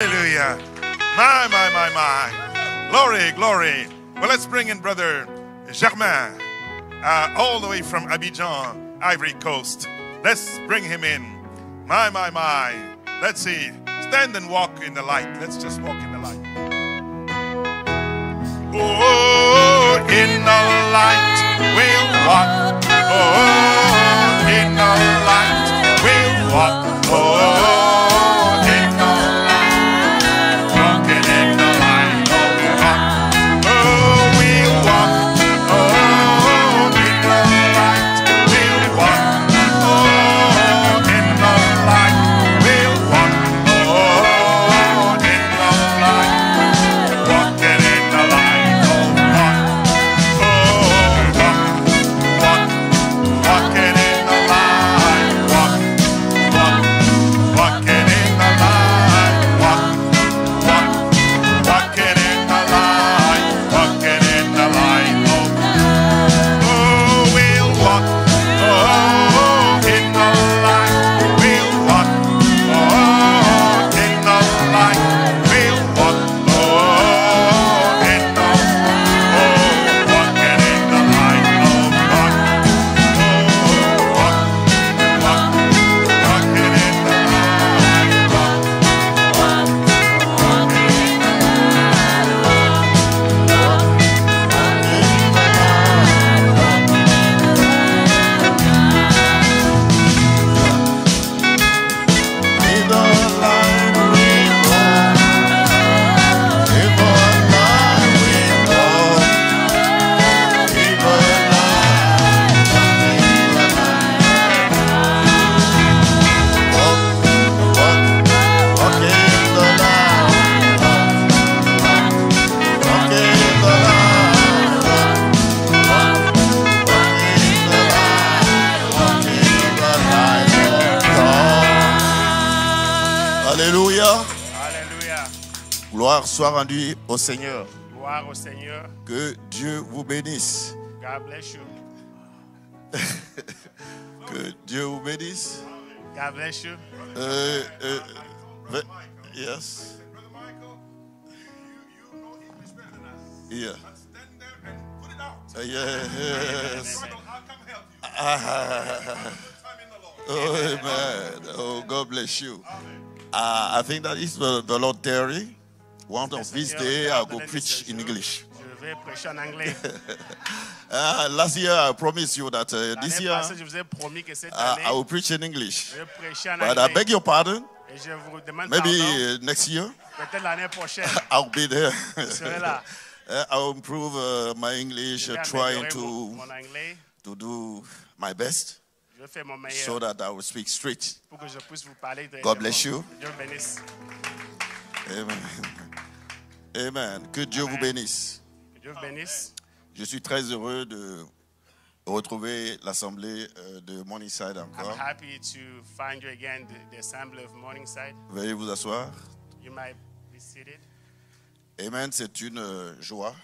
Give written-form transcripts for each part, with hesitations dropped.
Hallelujah. My. Glory, glory. Well, let's bring in Brother Germain, all the way from Abidjan, Ivory Coast. Let's bring him in. My. Let's see. Stand and walk in the light. Let's just walk in the light. Oh, in the light we'll walk. Oh, in the light we'll walk. Oh. Gloire soit rendue au Seigneur. Gloire au Seigneur. Que Dieu vous bénisse. God bless you. Que Dieu vous bénisse. God bless you. Yes. Brother Michael, you know English better than us. Yeah. Stand there and put it out. Yes. Michael, I'll come help you. Time in the Lord. Oh, amen. Oh, God bless you. I think that is the Lord Terry. One of these days, I'll go preach in English. Je vais prêcher en anglais. Last year, I promised you that this L'année year, passée, je vous ai promis que cette année, I will preach in English. je vais prêcher en But I anglais. beg your pardon. Et je vous demande Maybe pardon. next year, Peut-être l'année prochaine, I'll be there. je serai là. I'll improve my English, Je vais trying améliorer to mon anglais. do my best Je vais faire mon meilleur so that I will speak straight. pour que je puisse vous parler de God bless you. Dieu vous bénisse. Amen. Amen. Que Dieu vous bénisse. Que Dieu vous bénisse. Je suis très heureux de retrouver l'assemblée de Morningside I'm encore. happy to find you again, the assembly of Morningside. Veuillez vous asseoir. You might be seated. Amen. C'est une joie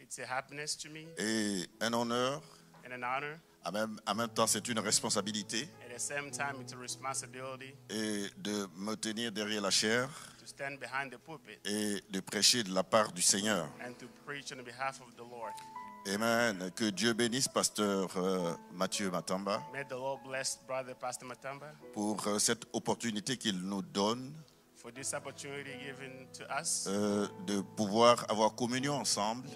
It's a happiness to me et un honneur. and an honor. En même temps, c'est une responsabilité At the same time, it's a responsibility et de me tenir derrière la chair to stand behind the pulpit et de prêcher de la part du Seigneur. and to preach on behalf of the Lord. Amen. Que Dieu bénisse pasteur Mathieu Matamba May the Lord bless Brother Pastor Matamba pour cette opportunité qu'il nous donne for this opportunity given to us de pouvoir avoir communion ensemble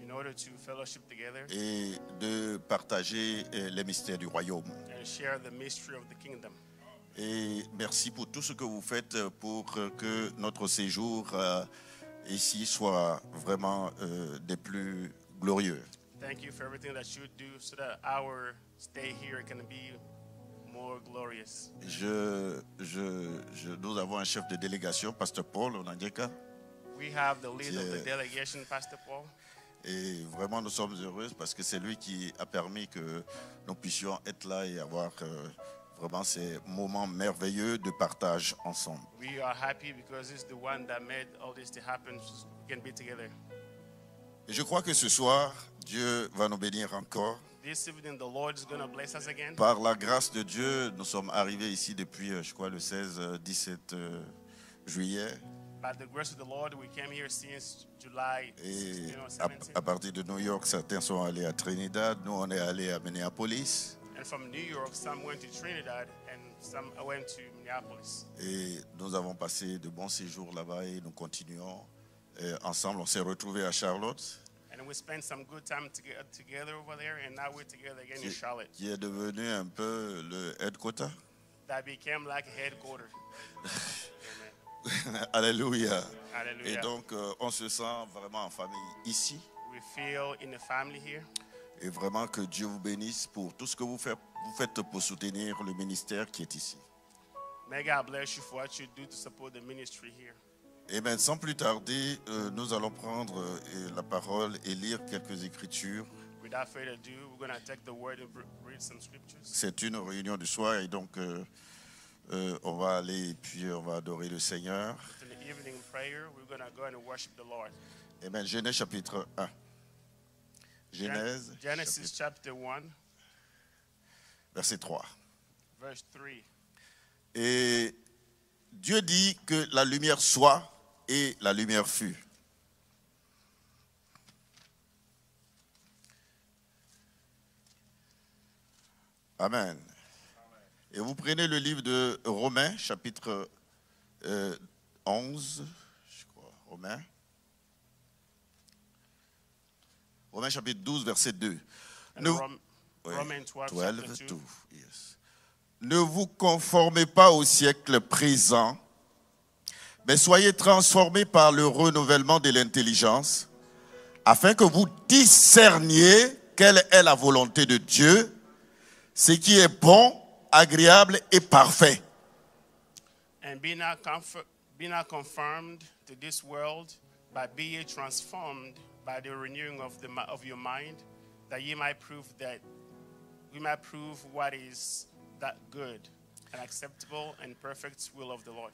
in order to fellowship together et de partager les mystères du royaume. and share the mystery of the kingdom. Et merci pour tout ce que vous faites pour que notre séjour ici soit vraiment des plus glorieux. Thank you for everything that you do so that our stay here can be more glorious. Nous avons un chef de délégation, Pasteur Paul Onandieka. We have the lead of the delegation, Pastor Paul. Et vraiment, nous sommes heureux parce que c'est lui qui a permis que nous puissions être là et avoir vraiment ces moments merveilleux de partage ensemble. We are happy because it's the one that made all this to happen so we can be together. Et je crois que ce soir, Dieu va nous bénir encore. This evening, the Lord is going to bless us again. Par la grâce de Dieu, nous sommes arrivés ici depuis, je crois, le 16, 17 juillet. By the grace of the Lord, we came here since July Et 16 or à 17. partir de New York, certains sont allés à Trinidad. Nous, on est allés à Minneapolis. And from New York, some went to Trinidad and some went to Minneapolis. Et nous avons passé de bons séjours là-bas et nous continuons. Ensemble, on s'est retrouvés à Charlotte, And we spent some good time together over there, and now we're together again in Charlotte. qui est devenu un peu le headquarter. That became like a headquarter. Amen. Alléluia. Hallelujah. Et donc, on se sent vraiment en famille ici. We feel in the family here. Et vraiment que Dieu vous bénisse pour tout ce que vous faites pour soutenir le ministère qui est ici. May God bless you for what you do to support the ministry here. Et bien, sans plus tarder, nous allons prendre la parole et lire quelques écritures. Without further ado, we're going to take the word and read some scriptures. C'est une réunion du soir et donc on va aller et puis on va adorer le Seigneur. In the evening prayer, we're going to go and worship the Lord. Et bien, Genèse chapitre 1. Genèse, Genesis chapter 1, verset 3. verse 3. Et Dieu dit que la lumière soit et la lumière fut. Amen. Et vous prenez le livre de Romains, chapitre 11, je crois, Romains chapitre 12, verset 2. And Nous- Romans 12, 12, chapter 2. 2, yes. Ne vous conformez pas au siècle présent, mais soyez transformés par le renouvellement de l'intelligence, afin que vous discerniez quelle est la volonté de Dieu, ce qui est bon, agréable et parfait. And be not conformed to this world, but be ye transformed by the renewing of your mind, that ye might prove what is that good and acceptable and perfect will of the Lord.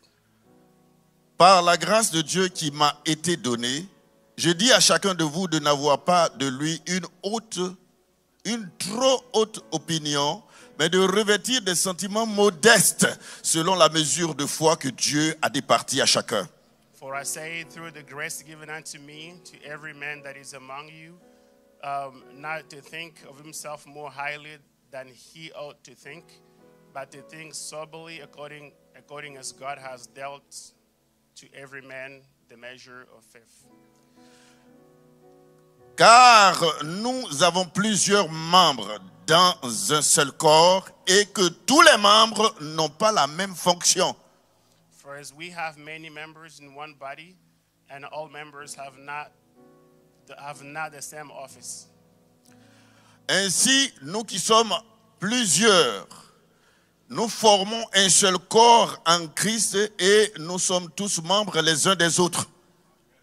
Par la grâce de Dieu qui m'a été donnée, je dis à chacun de vous de n'avoir pas de lui une trop haute opinion, mais de revêtir des sentiments modestes selon la mesure de foi que Dieu a départie à chacun. For I say, through the grace given unto me, to every man that is among you, not to think of himself more highly than he ought to think, but to think soberly according as God has dealt to every man the measure of faith. Car nous avons plusieurs membres dans un seul corps et que tous les membres n'ont pas la même fonction. For as we have many members in one body, and all members have not the same office. Ainsi, nous qui sommes plusieurs, nous formons un seul corps en Christ et nous sommes tous membres les uns des autres.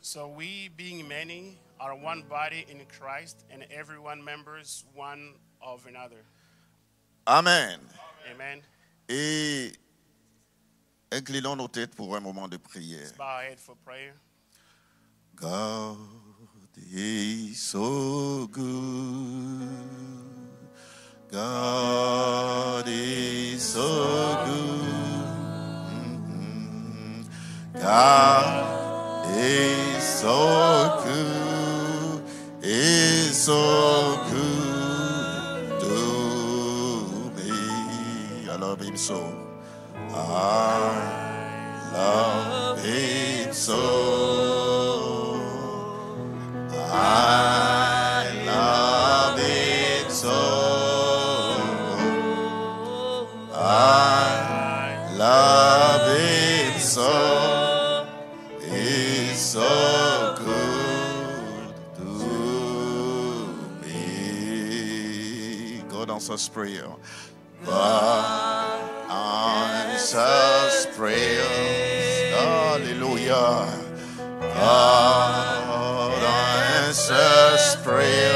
So we, being many, are one body in Christ, and everyone members one of another. Amen. Amen. Et inclinons nos têtes pour un moment de prière. Bow our head for prayer. God is so good. God is so good. God is so good. Is so good to me. I love him so. I love him so. I love it so. I love it so. It's so good to me. God answers prayer. God answers prayers. Hallelujah. God answers prayers.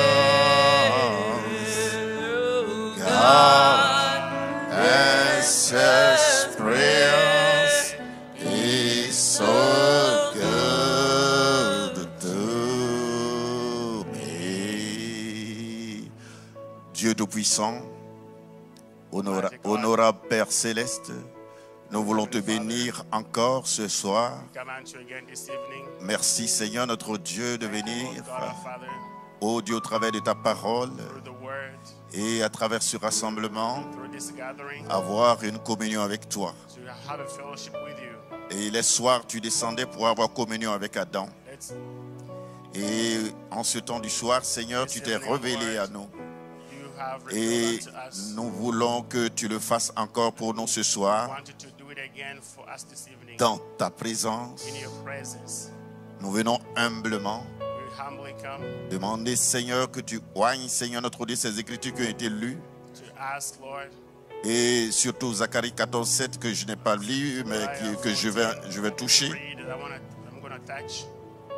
God answers prayers. He's so good to me. Dieu Tout-Puissant, honorable Père Céleste, Nous voulons te bénir encore ce soir. Come unto you again this evening. Merci Seigneur notre Dieu de Oh venir, God our Father, ô Dieu, au travers de ta parole through the word, et à travers ce rassemblement, through this gathering, avoir une communion avec toi. to have a fellowship with you. Et les soirs, tu descendais pour avoir communion avec Adam. Let's, Et en ce temps du soir, Seigneur, tu t'es révélé à nous. you have Et revealed unto us. nous voulons que tu le fasses encore pour nous ce soir, Wanted to do it again for us this evening. dans ta présence. In your presence, Nous venons humblement we humbly come demander, Seigneur, que tu oignes, Seigneur notre Dieu, ces écritures qui ont été lues. to ask, Lord, Et surtout Zacharie 14:7 que je n'ai pas lu, mais que je vais toucher. read that I'm going to touch.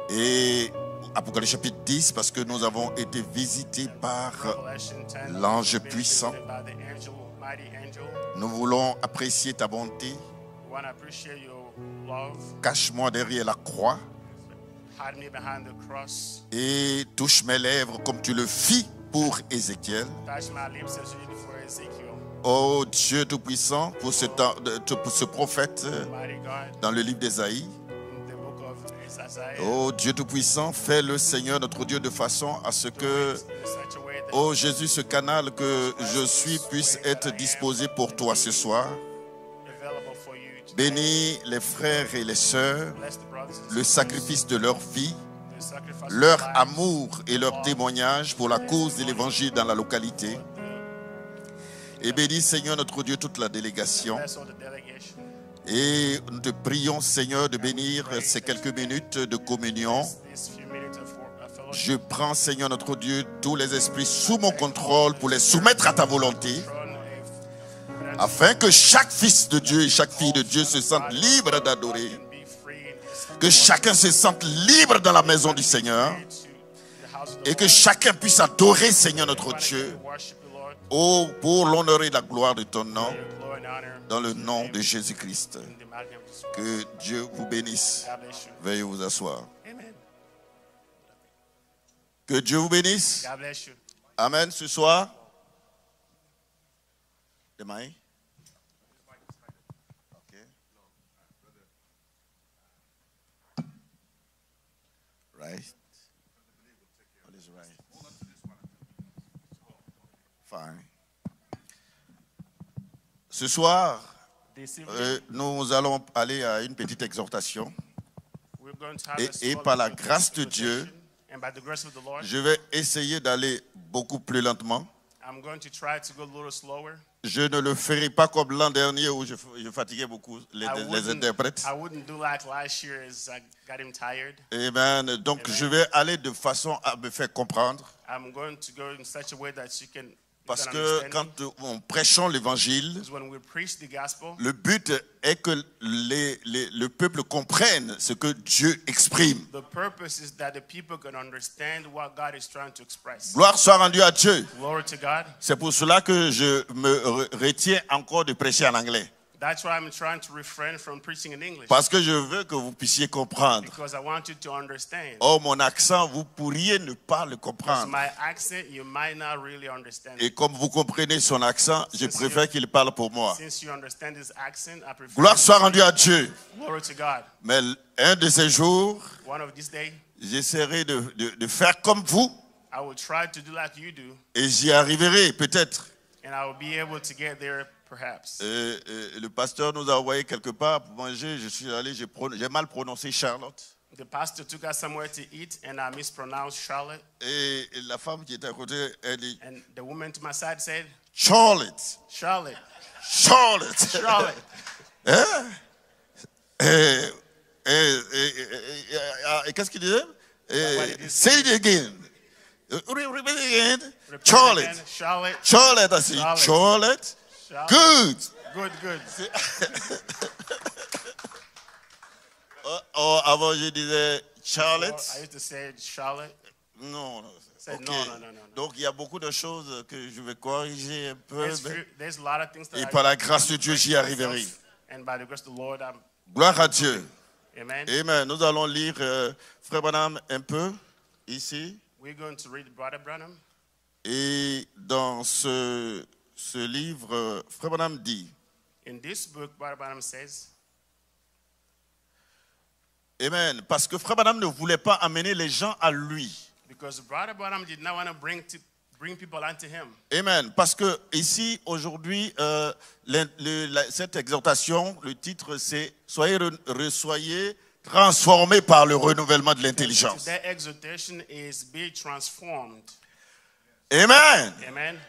Et Apocalypse chapitre 10, parce que nous avons été visités par Revelation 10, l'ange we've been puissant. visited by the angel, mighty angel. Nous voulons apprécier ta bonté. We want to appreciate your love. Cache-moi derrière la croix Hide me behind the cross. et touche mes lèvres comme tu le fis pour Ézéchiel. Touch my lips as you did for Ezekiel. Oh Dieu Tout-Puissant, pour ce prophète Mighty God, dans le livre d'Ésaïe. in the book of Isaiah, Oh Dieu Tout-Puissant, fais-le Seigneur notre Dieu de façon à ce que, in such a way that oh Jésus, ce canal que je suis puisse être disposé pour toi ce soir. available for you. To Bénis les frères et les sœurs, bless the brothers and le sisters, sacrifice de leur vie, the sacrifice of leur lives, amour et leur témoignage pour la cause de l'évangile dans la localité. Et bénis Seigneur notre Dieu toute la délégation. bless all the delegation. Et nous te prions Seigneur de bénir ces quelques minutes de communion. These few minutes of fellowship. Je prends Seigneur notre Dieu tous les esprits sous mon contrôle pour les soumettre à ta volonté, afin que chaque fils de Dieu et chaque fille de Dieu se sente libre d'adorer, Can be free in this que chacun se sente libre dans la maison du Seigneur to the house of the et que chacun puisse adorer Seigneur notre Dieu, worship you, Lord. oh, pour l'honneur et la gloire de ton nom, Your glory and honor dans le nom de Jésus-Christ. in the mighty name of Jesus. Que Dieu vous bénisse. God bless you. Veuillez vous asseoir. Amen. Que Dieu vous bénisse. God bless you. Amen. Ce soir. Demain. Ok. Right. What is right? Fine. Ce soir, This evening, nous allons aller à une petite exhortation. we're going to have Et- a et small par la grâce de exhortation, Dieu, and by the grace of the Lord, Je vais essayer d'aller beaucoup plus lentement. I'm going to try to go a little slower. Je ne le ferai pas comme l'an dernier où je fatiguais beaucoup les interprètes. I wouldn't do like last year as I got him tired. Amen. Donc je vais aller de façon à me faire comprendre. I'm going to go in such a way that you can Parce que understand me. quand on prêchons l'évangile, Because when we preach the gospel, le but est que le peuple comprenne ce que Dieu exprime. the purpose is that the people can understand what God is trying to express. Gloire soit rendue à Dieu. Glory to God. C'est pour cela que je me retiens encore de prêcher en anglais. That's why I'm trying to refrain from preaching in English. Parce que je veux que vous puissiez comprendre. Because I want you to understand. Oh, mon accent, vous pourriez ne pas le Because comprendre. my accent, you might not really understand. Et comme vous comprenez son accent, je préfère qu'il parle pour moi. Since you understand this accent, I prefer. Gloire soit rendue à Dieu. Glory to God. Mais un de ces jours, One of these days, j'essaierai de faire comme vous I will try to do like you do, et j'y arriverai peut-être. and I will be able to get there perhaps. Le pasteur nous a envoyé quelque part pour manger. Je suis allé, j'ai mal prononcé Charlotte. The pastor took us somewhere to eat, and I mispronounced Charlotte. Et la femme qui était à côté, elle dit And the woman to my side said, Charlotte. Charlotte, Charlotte. Charlotte. Hein? Et qu'est-ce qu'il disait? Say it again. Repeat it again. Repeat Charlotte. again. Charlotte. Charlotte, I see. Charlotte. Charlotte. Charlotte. Good. Good, good. Oh, avant, je disais Or Charlotte. I used to say Charlotte. Non, non. Said Ok. no, no, no, no, no. Donc, il y a beaucoup de choses que je vais corriger un peu. There's a lot of things that Et I par la grâce de Dieu, j'y arriverai. And by the grace of the Lord, I'm. Gloire à Dieu. Amen. Amen. Nous allons lire Frère Branham un peu ici. We're going to read Brother Branham. Et dans ce livre, Frère Branham dit, In this book, Brother Branham says, Amen. Parce que Frère Branham ne voulait pas amener les gens à lui. because Brother Branham did not want to bring people unto him. Amen. Parce que ici, aujourd'hui, cette exhortation, le titre, c'est « Soyez transformés par le renouvellement de l'intelligence That exhortation is be transformed. ». Amen. Amen.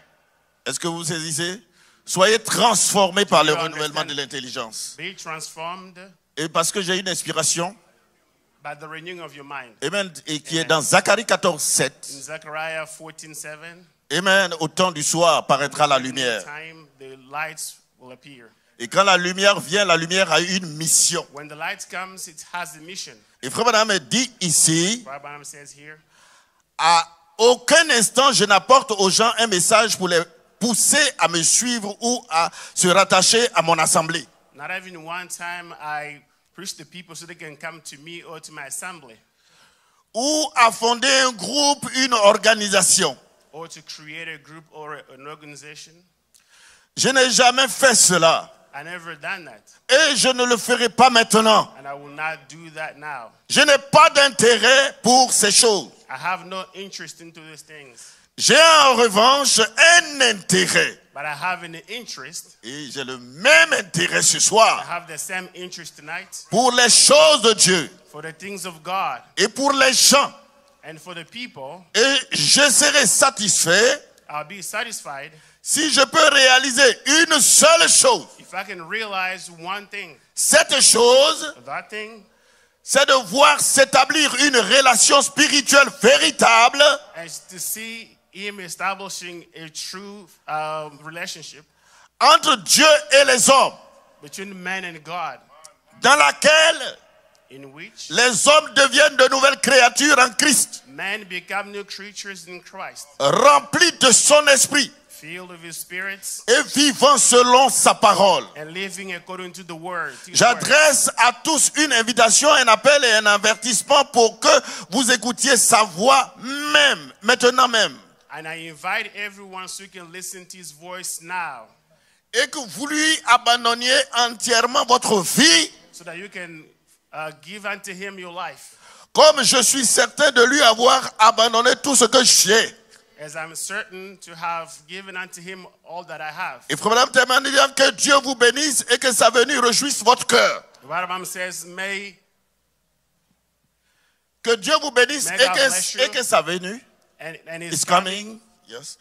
Est-ce que vous saisissez? Soyez transformés par le renouvellement de l'intelligence. Be transformed Et parce que j'ai une inspiration, by the renewing of your mind. amen, et qui est dans Zacharie 14, 7. In Zechariah 14:7, Amen. Au temps du soir paraîtra la lumière. time the lights will appear. Et quand la lumière vient, la lumière a une mission. When the light comes, it has a mission. Et Frère Branham dit ici, Brother Branham says here, à aucun instant je n'apporte aux gens un message pour les pousser à me suivre ou à se rattacher à mon assemblée. not even one time I preach to people so they can come to me or to my assembly, Ou à fonder un groupe, une organisation. or to create a group or an organization. Je n'ai jamais fait cela. I never done that, Et je ne le ferai pas maintenant. and I will not do that now. Je n'ai pas d'intérêt pour ces choses. I have no interest into these things, J'ai en revanche un intérêt. but I have an interest. Et j'ai le même intérêt ce I soir have the same interest tonight pour les choses de Dieu for the things of God et pour les gens. and for the people. Et je serai satisfait I'll be satisfied si je peux réaliser une seule chose. if I can realize one thing. Cette chose, That thing c'est de voir s'établir une relation spirituelle véritable is to see Him establishing a true relationship entre Dieu et les hommes, between man and God, dans laquelle in which les hommes deviennent de nouvelles créatures en Christ, men become new creatures in Christ, remplis de son esprit filled with His spirits et vivant selon sa parole. and living according to the Word. His word. J'adresse à tous une invitation, un appel et un avertissement pour que vous écoutiez sa voix même, maintenant même. And I invite everyone so you can listen to His voice now, Et que vous lui abandonniez entièrement votre vie, so that you can give unto Him your life, comme je suis certain de lui avoir abandonné tout ce que j'ai. as I'm certain to have given unto Him all that I have. Et Frère Branham termine en disant que Dieu vous bénisse et que sa venue réjouisse votre cœur. The Bible says, Que Dieu vous bénisse May et God bless you. que sa venue and is His coming. Yes.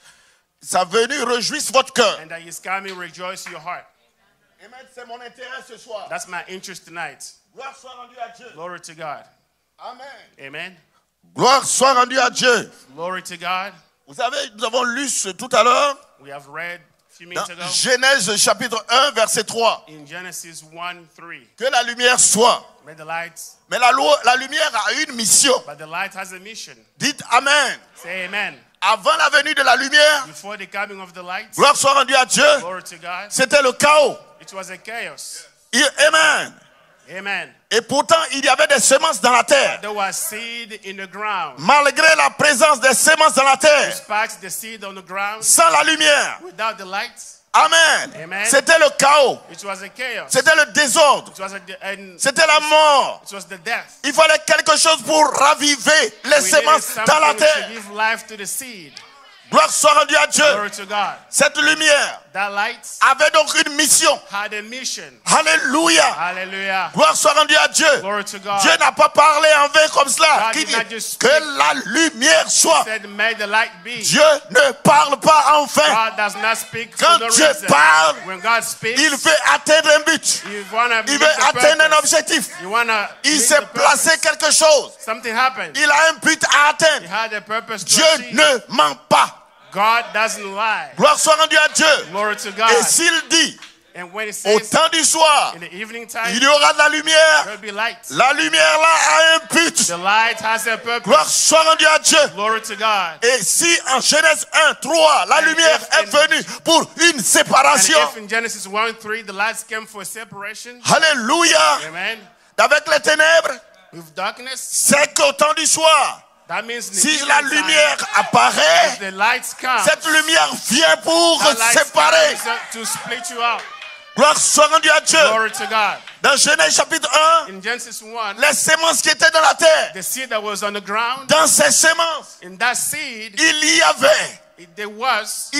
Sa venue réjouisse votre cœur. and that His coming rejoice your heart. Amen. C'est mon intérêt ce soir. That's my interest tonight. Gloire soit rendue à Dieu. Glory to God. Amen. Amen. Gloire soit rendue à Dieu. Glory to God. Vous savez, nous avons lu ce tout à l'heure We have read a few dans minutes ago Genèse chapitre 1 verset 3. in Genesis 1:3. Que la lumière soit. May the lights, Mais la lumière a une mission. but the light has a mission. Dites Amen. Say amen. Avant la venue de la lumière, Before the coming of the light, gloire soit rendue à Dieu, glory to God, c'était le chaos. it was a chaos. Amen. Amen. Et pourtant, il y avait des semences dans la terre. There was seed in the ground. Malgré la présence des semences dans la terre, Despite the seed on the ground, sans la lumière. without the light, Amen. Amen. C'était le chaos. it was a chaos. C'était le désordre. It was C'était la mort. it was the death. Il fallait quelque chose pour raviver les We needed semences dans la something terre. to give life to the seed. Gloire soit rendue à Dieu. Glory to God. Cette lumière That light avait donc une mission. had a mission. Alléluia. Hallelujah. Gloire soit rendue à Dieu. Glory to God. Dieu n'a pas parlé en vain comme cela. God Qui did dit not just que speak. la lumière soit. Said, may the light be. Dieu ne parle pas en vain. God does not speak Quand for no Dieu reason. parle, When God speaks, il veut atteindre un but. you wanna Il meet veut the atteindre un purpose. objectif. You wanna Il meet s'est the placé purpose. quelque chose. Something happened. Il a un but à He atteindre. had a purpose to Dieu achieve. ne ment pas. God doesn't lie. Gloire soit rendue à Dieu. Glory to God. Et s'il dit, And when it au says temps du soir, in the evening time, il y aura de la lumière. there'll be light. La lumière là a un but. The light has a purpose. Gloire soit rendue à Dieu. Glory to God. Et si en Genèse 1, 3, la lumière est venue pour une And séparation. if in Genesis 1:3 the lights came for separation, Alléluia. amen, Avec les ténèbres, with darkness, c'est qu'au temps du soir, that means in the si evening la time, lumière if apparaît, the lights come, cette lumière vient pour that light séparer. comes to split you out. Gloire soit rendue à Dieu. Glory to God. Dans Genèse chapitre 1, In Genesis 1, les semences qui étaient dans la terre, the seed that was on the ground, dans ces semences, in that seed, il y avait, there was,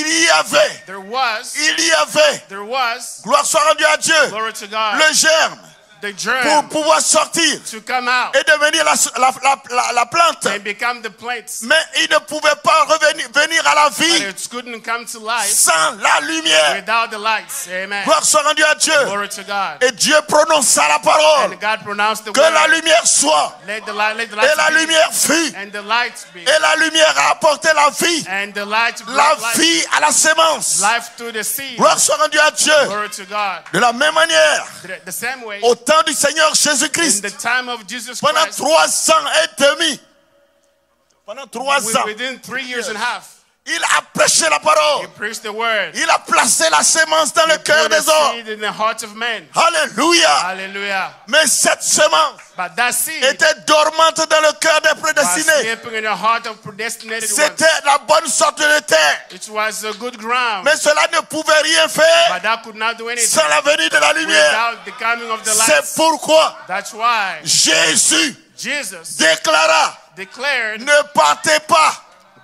gloire soit rendue à Dieu, glory to God, le germe, the pour germ pouvoir sortir to come out et devenir la plante. and become the plants. Mais il ne pouvait pas venir à la But vie it couldn't come to life sans la lumière. without the lights. Amen. Gloire soit rendue à Dieu. Glory to God. Et Dieu prononça la parole. And God pronounced the Que la word. lumière soit. Let the light Et la be. lumière fut. And the light be. Et la lumière a apporté la vie. And the light La brought life, vie à la sémence. life to the seed. Gloire soit rendue à Dieu. Glory to God. De la même manière, The same way, au temps du Seigneur in Jésus-Christ, the time of Jesus pendant Christ, 3 ans et demi, pendant 3 ans, within 3 years and a half, il a prêché la he parole. preached the word. Il a placé la sémence dans le Put cœur the des hommes. seed in the hearts of men. Alléluia. Hallelujah. Mais cette sémence But that seed était dormante dans le cœur des was prédestinés. sleeping in the heart of predestinated ones. C'était la bonne sorte de terre. It was a good ground, Mais cela ne pouvait rien faire but that could not do anything sans la venue de la lumière. without the coming of the C'est lights. pourquoi That's why Jésus Jesus déclara, declared, ne partez pas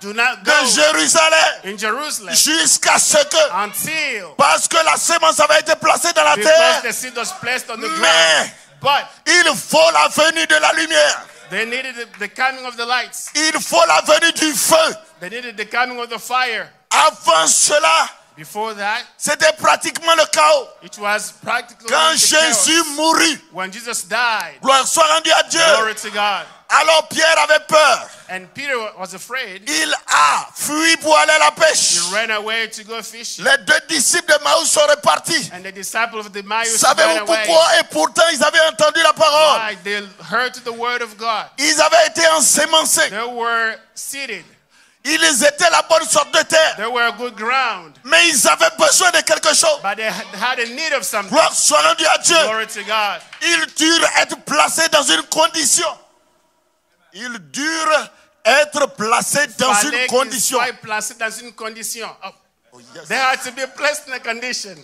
do not de go Jérusalem in Jerusalem jusqu'à ce que, until, parce que la sémence avait été placée dans la because terre, the seed was placed on the ground. mais But il faut la venue de la lumière. they needed the coming of the lights. Il faut la venue du feu. They needed the coming of the fire. Avant cela, Before that, c'était pratiquement le chaos. it was practically Quand the Jésus chaos. mourut, When Jesus died, gloire soit rendue à Dieu. glory to God. Alors Pierre avait peur. And Peter was afraid. Il a fui pour aller à la pêche. He ran away to go fishing. Les 2 disciples de Maïs sont repartis. And the disciples of the Emmaus ran Savez-vous away. pourquoi? Et pourtant, ils avaient entendu la parole. Why? They heard the word of God. Ils avaient été ensémencés. They were seated. Ils étaient la bonne sorte de terre. They were good ground. Mais ils avaient besoin de quelque chose. But they had a need of something. Gloire soit rendue à Dieu. Glory to God. Ils durent être placés dans une condition. Ils durent être placés dans une Fallait qu'ils condition. soient placés dans une condition. Oh, Oh, yes. they had to be placed in a condition.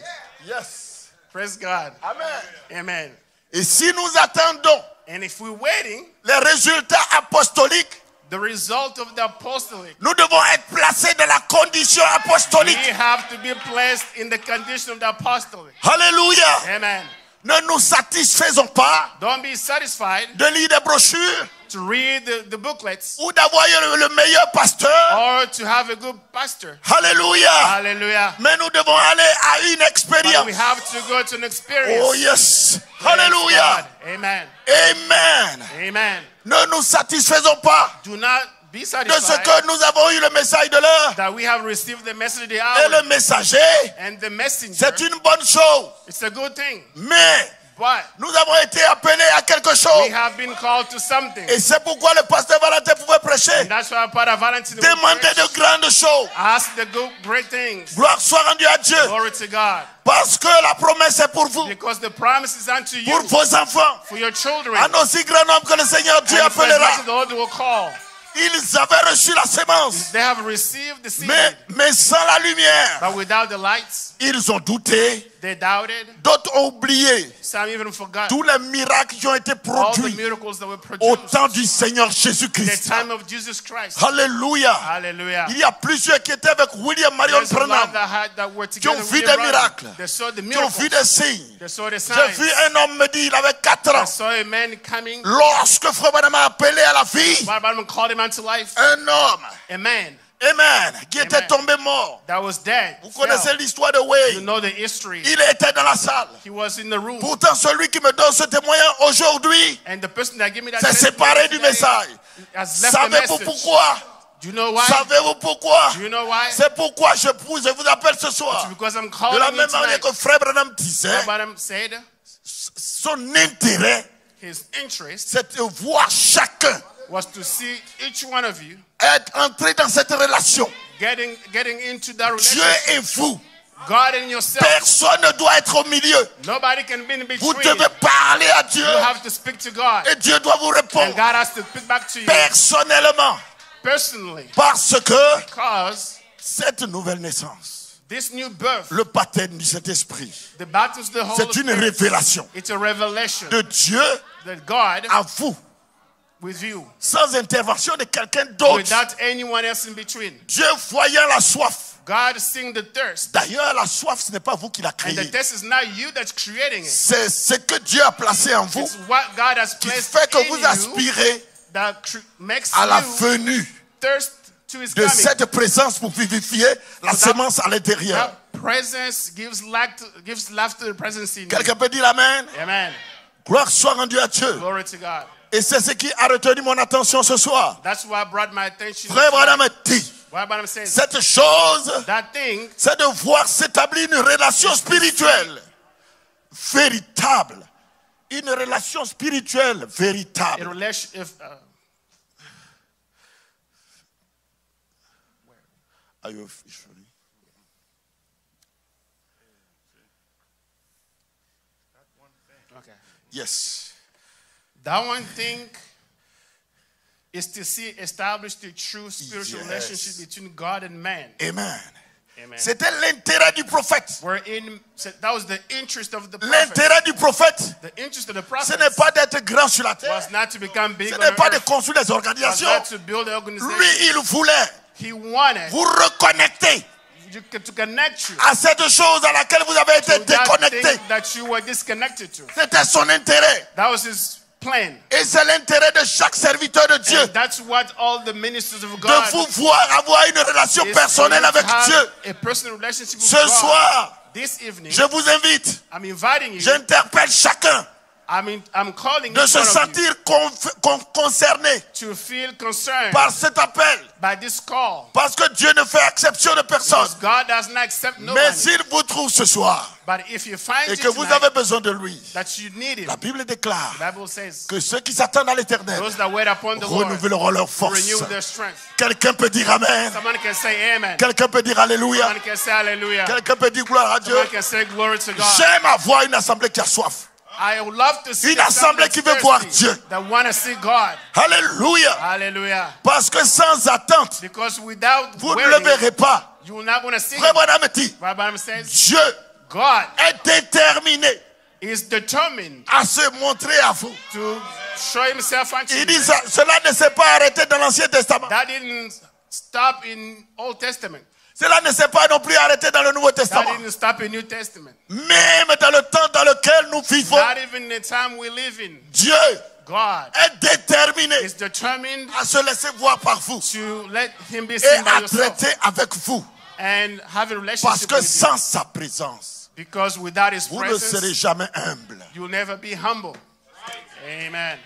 Yes. Praise God. Amen. Amen. Et si nous attendons And if we're waiting, les résultats apostoliques, the result of the apostolic, nous devons être placés dans la condition we apostolique. have to be placed in the condition of the apostolic. Alléluia. Amen. Ne nous satisfaisons pas Don't be satisfied de lire des brochures to read the booklets ou d'avoir le meilleur pasteur. or to have a good pastor. Alléluia. Hallelujah. Mais nous devons aller à une But expérience. we have to go to an experience. Oh yes. Praise Alléluia. God. Amen. Amen. Amen. Ne nous satisfaisons pas Do not be de ce satisfied que nous avons eu le message de l'heure. that we have received the message of the Et hour le messager, and the messenger. c'est une bonne chose. It's a good thing. Mais But nous avons été appelés à quelque we chose. have been called to something. Et c'est pourquoi le pasteur Valentin pouvait prêcher. And that's why Father Valentine will Demander preach. de grandes choses. Ask the good, great things. Gloire soit rendue à Dieu. Glory to God. Parce que la promesse est pour vous. Because the promise is unto you, Pour vos enfants. for your children. Un aussi grand nombre que le Seigneur Dieu And for as appellera. much as the Lord will call. Ils avaient reçu la sémence. They have received the seed. Mais sans la lumière, But without the lights, ils ont douté. they doubted. D'autres ont oublié Some even forgot tous les miracles qui ont été all the produits miracles that were au produced temps du Seigneur in the Jésus-Christ. time of Jesus Christ. Alléluia. Hallelujah. Il y a plusieurs qui étaient avec William Marion There's a lot Branham, that were qui ont together vu with des Abraham. miracles, They saw the qui ont vu miracles. des signes. They saw the J'ai signs. vu un homme me dire, il avait 4 I ans. saw a man coming. Lorsque Frère Branham a appelé à la vie, Bible called him unto life. un homme, A man amen, qui était Amen. tombé mort. that was dead. Vous fell. connaissez l'histoire de You Wayne. know the history. Il était dans la salle. He was in the room. Pourtant, celui qui me donne ce témoignage aujourd'hui And the person that gave me that s'est testimony séparé du today message. has left the Savez-vous message. pourquoi? Do you know why? Savez-vous pourquoi? Do you know why? C'est pourquoi je vous appelle ce soir. Because I'm De calling la you même manière tonight. que Frère Branham disait, Abraham said son intérêt, his interest c'est de voir chacun was to see each one of you être entré dans cette relation. getting into that Dieu relationship. et vous. God and yourself. Personne ne doit être au milieu. Nobody can be in Vous between. devez parler à Dieu You have to speak to God. et Dieu doit vous And répondre God has to speak back to you personnellement. personally. Parce que Because cette nouvelle naissance, This new birth, le baptême du Saint-Esprit, the baptism of the Holy c'est une Spirit, révélation it's a revelation de Dieu that God à vous, with you, sans intervention de quelqu'un d'autre. without anyone else in between. Dieu voyant la soif. God seeing the thirst. D'ailleurs, la soif, ce n'est pas vous qui la And the créez. thirst is not you that's creating it. C'est ce que Dieu a placé en vous It's what God has qui placed fait que in vous you aspirez that makes à la you venue thirst to His de coming. cette présence pour vivifier la So that- semence à l'intérieur. That presence gives life to the presence in you. Quelqu'un peut dire Amen. Amen. Gloire soit rendue à Dieu. Glory to God. Et c'est ce qui a retenu mon attention ce soir. That's why I brought my attention. Frère Branham tonight. dit, What Branham says, cette chose, that thing c'est de voir s'établir une relation spirituelle véritable. Une relation spirituelle in véritable. relation, Are you officially? okay. Yes. That one thing is to see established the true spiritual Yes. relationship between God and man. Amen. Amen. C'était l'intérêt du prophète. That was the interest of the prophet. L'intérêt du prophète, The interest of the ce prophet n'est pas d'être grand sur la terre. was not to become big Ce on n'est pas de earth, construire des was organisations. not to build an organization. Lui, il voulait He wanted vous reconnecter to connect you à cette chose à laquelle vous avez été to that déconnecté. thing that you were disconnected to. C'était son intérêt. That was his plan. Et c'est l'intérêt de chaque serviteur de Dieu And that's what all the ministers of de God vous voir avoir une relation is for personnelle you to avec have Dieu. a personal relationship with Ce God. soir, This evening, je vous invite, I'm inviting you. j'interpelle chacun I'm calling de each se one of sentir concerné you to feel concerned par cet appel. by this call. Parce que Dieu ne fait exception de personne. Because God does not accept Mais nobody. s'il vous trouve ce soir But if you find et it que vous tonight, avez besoin de lui, that you need him, la Bible déclare the Bible says, que ceux qui s'attendent à l'éternel those that wait upon the Lord renouvelleront leur force. renew their strength. Quelqu'un peut dire Amen. Someone can say amen. Quelqu'un peut dire Alléluia. Someone can say hallelujah. Quelqu'un peut dire gloire à Dieu. Someone can say glory to God. J'aime avoir une assemblée qui a soif. I would love to see Une assemblée qui veut voir Dieu. that want to see God. Alléluia. Hallelujah. Parce que sans attente, Because without vous ne le waiting, verrez pas. you will not going to see Frère him. Branham dit, Right, Bible says, Dieu God est déterminé is determined à se montrer à vous. to show himself unto Il you. dit ça, cela ne s'est pas arrêté dans l'Ancien Testament. That didn't stop in Old Testament. Cela ne s'est pas non plus arrêté dans le Nouveau That Testament. didn't stop in New Testament. Même dans le temps dans lequel nous vivons, Not even the time we live in. Dieu God est déterminé is determined à se laisser voir par vous to let him be et seen by à yourself traiter avec vous. and have a Parce relationship que with you. sans sa présence, Because without his vous ne serez presence, jamais humble. you'll never be humble. Amen.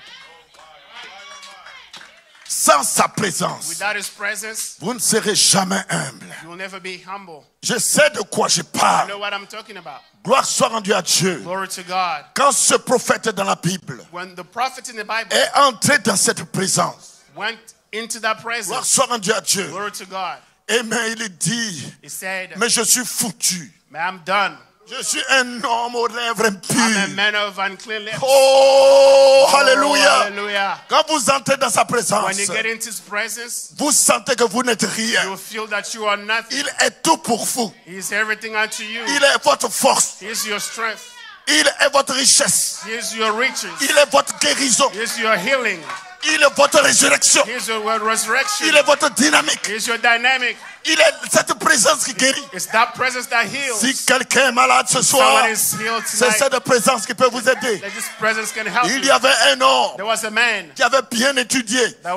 Sans sa présence, Without his presence, vous ne serez jamais humble. you'll never be humble. Je sais de quoi je You parle. know what I'm talking about? Gloire soit rendue à Dieu. Glory to God. Quand ce prophète dans la Bible When the prophet in the Bible est entré dans cette présence, went into that gloire presence, soit rendue à Dieu. glory to God, Amen, il dit, he said, mais je suis foutu. "Man, I'm done. Je suis un homme aux lèvres I'm a impures. man of unclean lips." Oh, Oh, alléluia. hallelujah. Quand vous entrez dans sa présence, When you get into his presence, vous sentez que vous n'êtes you rien. feel that you are nothing. Il est tout pour vous. He's everything unto you. Il est votre force. He's your strength. Il est votre richesse. He's your riches. Il est votre guérison. He's your healing. Il est votre résurrection. He's your resurrection. Il est votre dynamique. He's your dynamic. Il est cette présence qui guérit. It's that presence that heals. Si quelqu'un est malade ce soir, Someone is healed c'est tonight. cette présence qui peut vous aider. That this presence can help Il y you. avait un homme There was a man qui avait bien étudié that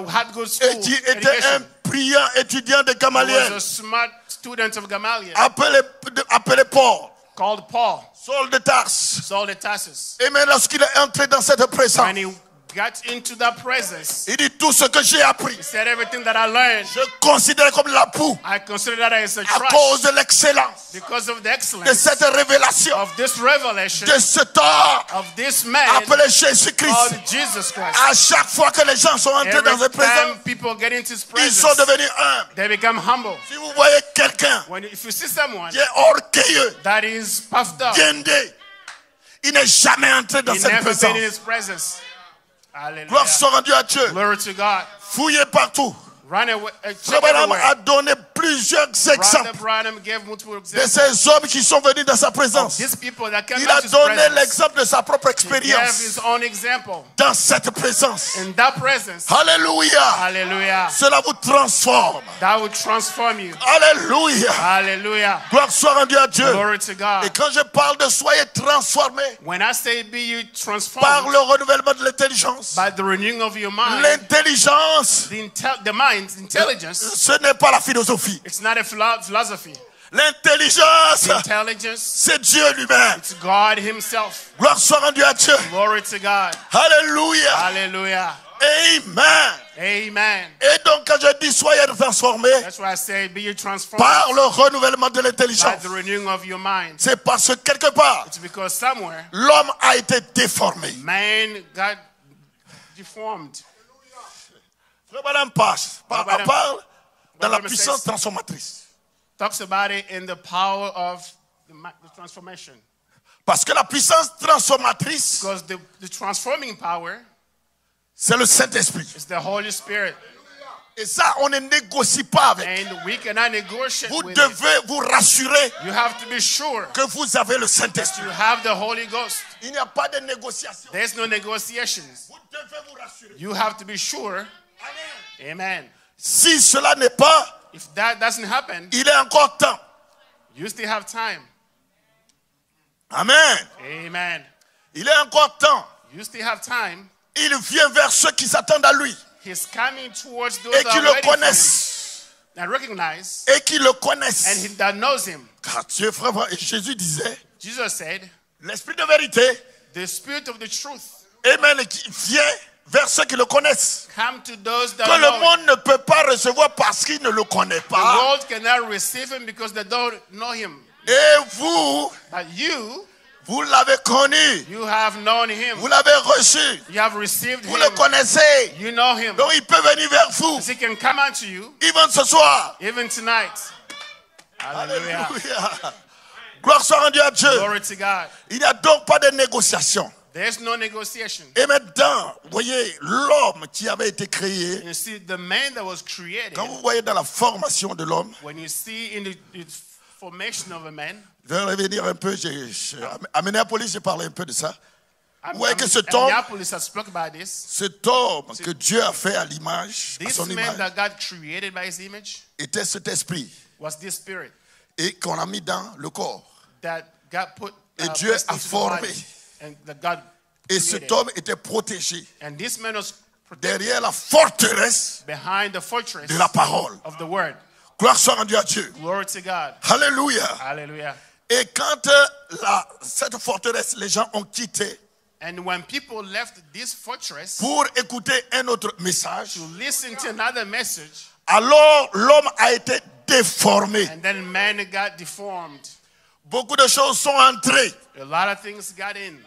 had good et school qui était un education. brillant étudiant de He was Gamaliel, a smart student of Gamaliel appelé Paul, called Paul, Saul de Tarse. Saul de Tarsus. Et mais lorsqu'il est entré dans cette présence, When he got into that presence, il dit tout ce que j'ai appris, he said, "Everything that I learned, je considère comme la boue I consider that as a à trash cause de l'excellence because of the de excellence cette révélation, of this revelation de cet homme of this man appelé Jésus-Christ. called Jesus Christ." À chaque fois que les gens sont entrés dans Every cette présence, time people get into his ils sont presence, devenus humbles. they become humble. Si vous voyez quelqu'un If you see someone qui est orgueilleux, that is puffed up, guindé, il n'est jamais entré dans he cette never been présence. in his presence. Hallelujah. Gloire soit rendue à Dieu. Glory to God. Fouillez partout. Run away. Check Frère Branham everywhere. a donné plusieurs Brother exemples Branham gave multiple de examples ces hommes qui sont venus dans sa of présence. these people that came Il a out his donné presence. l'exemple de sa propre He gave expérience his own example. dans cette présence. In that presence, Alléluia. hallelujah, Cela vous transforme. that will transform you. Alléluia. Hallelujah. Gloire soit rendue à Dieu. Glory to Et God. quand je parle de soyez transformés When I say be you par transformed le renouvellement de l'intelligence, by the renewing of your mind, l'intelligence, the mind's intelligence, ce n'est pas la philosophie. it's not a philosophy. L'intelligence, The intelligence, c'est Dieu lui-même. it's God himself. Gloire soit rendue à Dieu. Glory to God. Alléluia. Hallelujah. Amen. Amen. Et donc quand je dis soyez transformés That's why I say be you transformed par le renouvellement de by l'intelligence, the renewing of your mind. c'est parce que quelque part, It's because somewhere l'homme a été déformé. man got deformed. Frère Branham parle dans la Branham puissance says- transformatrice. Talks about it in the power of the transformation. Parce que la puissance transformatrice, Because the transforming power c'est le Saint-Esprit. is the Holy Spirit. Et ça, on ne négocie pas avec. And we cannot negotiate Vous with it. devez vous rassurer You have to be sure que vous avez le Saint-Esprit. you have the Holy Ghost. Il n'y a pas de négociation. There's no negotiations. Vous devez vous rassurer. You have to be sure. Amen. Amen. Si cela n'est pas, If that doesn't happen, il est encore temps. you still have time. Amen. Amen. Il est encore temps. You still have time. Il vient vers ceux qui s'attendent à lui He's coming towards those et that qui are le ready for him connaissent. and recognize Et qui le and connaissent. that knows him. Car Dieu, frère, et Jésus disait, Jesus said, l'esprit de vérité, the spirit of the truth amen, qui vient vers ceux qui le connaissent. come to those that Que le know him. monde ne peut pas recevoir parce qu'il ne le connaît The pas. world cannot receive him because they don't know him. Et vous, But you vous l'avez connu. you have known him. Vous l'avez reçu. You have received Vous him. le connaissez. You know him. Donc il peut venir vers vous. He can come unto you Even ce soir. even tonight. Hallelujah. Alléluia. Gloire soit rendue à Dieu. Glory to God. Il n'y a donc pas de négociation. There's no negotiation. Et maintenant, vous voyez, l'homme qui avait été créé, You see, the man that was created, quand vous voyez dans la formation de l'homme, when you see in the formation of a man, je vais revenir un peu, à Minneapolis, j'ai parlé un peu de ça. Vous voyez que cet homme, Minneapolis has spoke about this. cet homme que Dieu a fait à l'image, à This son man image, that God created by his image était cet esprit was this spirit et qu'on a mis dans le corps. that God put Et Dieu placed a into the formé. body and that God Et created. cet homme était protégé And this man was protected derrière la forteresse behind the fortress de la parole. of the word. Gloire soit rendue à Dieu. Glory to God. Alléluia. Hallelujah. Et quand cette forteresse, les gens ont quitté And when people left this fortress pour écouter un autre message, to listen to another message, alors l'homme a été déformé. and then man got deformed. Beaucoup de choses sont entrées. A lot of things got in.